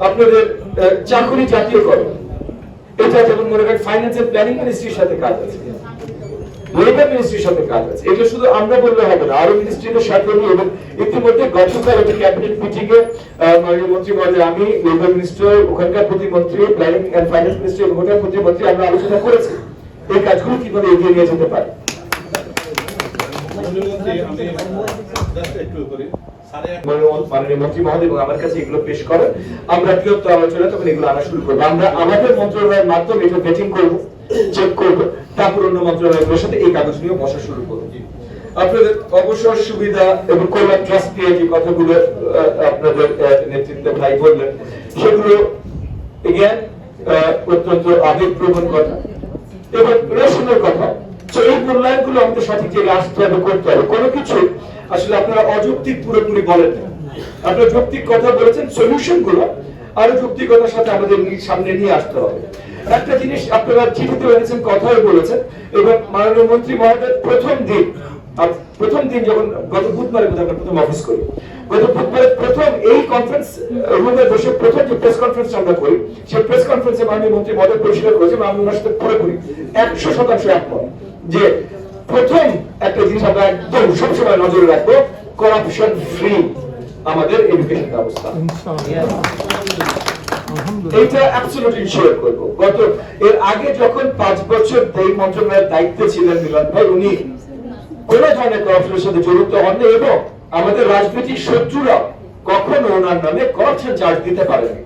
আপনাদের চাকরি জাতীয়করণ, এটা যেমন মনে করেন ফাইন্যান্স এন্ড প্ল্যানিং মিনিস্ট্রির সাথে কাজ আছে, লেবার মিনিস্ট্রির সাথে কাজ আছে। এটা শুধু আমরা বললে হবে না, আরো মিনিস্ট্রির সাথে নিয়ে, এবং ইতিমধ্যে গতকাল একটা ক্যাবিনেট মিটিং এ মাননীয় মন্ত্রী মহোদয়, আমি লেবার মিনিস্টার, ওখানকার প্রতিমন্ত্রী, প্ল্যানিং এন্ড ফাইন্যান্স মিনিস্ট্রি এবং ওখানকার প্রতিমন্ত্রী আমরা আলোচনা করেছি এই কাজগুলো কিভাবে এগিয়ে নিয়ে যেতে পারে। মাননীয় মন্ত্রী মহোদয় এবং আমার কাছে এগুলো পেশ করেন, আমরা বৃহত্তর আলোচনা তখন এগুলো আনা শুরু করবো। আমরা আমাদের মন্ত্রণালয়ের মাধ্যমে এটা বেটিং করবো, চেক করবো, তারপর অন্য মন্ত্রণালয়ের সাথে এই কাগজ নিয়ে বসা শুরু করবো। আপনাদের অবসর সুবিধা এবং কল্যাণ ট্রাস্ট নিয়ে যে কথাগুলো আপনাদের নেতৃত্বে ভাই বললেন, সেগুলো এগেন অত্যন্ত আবেগপ্রবণ কথা এবং রেশনের কথা। তো এই মূল্যায়নগুলো আমাদের সঠিক জায়গায় আসতে হবে, করতে হবে। কোনো কিছু আসলে আপনারা অযৌক্তিক পুরোপুরি বলেন না, আপনারা যৌক্তিক কথা বলেছেন, সলিউশন গুলো আরো যৌক্তিকতার সাথে আমাদের সামনে নিয়ে আসতে হবে। একটা জিনিস আপনারা চিঠিতে এনেছেন, কথাও বলেছেন, এবং মাননীয় মন্ত্রী মহোদয় প্রথম দিন যখন গত বুধবারে আমরা প্রথম অফিস করি, গত বুধবারে প্রথম এই কনফারেন্স রুমে বসে প্রথম যে প্রেস কনফারেন্স আমরা করি, সেই প্রেস কনফারেন্সে মাননীয় মন্ত্রী মহোদয় পরিষ্কার করেছে, আমি ওনার সাথে পুরোপুরি 100% একমত যে প্রথম একটা জিনিস আমরা একদম সবসময় নজরে রাখবো, করাপশন ফ্রি আমাদের এডুকেশন ব্যবস্থা। এটা অ্যাবসলিউটলি ইনশিওর করব। এর আগে যখন 5 বছর এই মন্ত্রণালয়ের দায়িত্বে ছিলেন মিলন ভাই, উনি কোন ধরনের করাপশনের সাথে জড়িত হন এবং আমাদের রাজনৈতিক শত্রুরা কখনো ওনার নামে করাপশন চার্জ দিতে পারেনি।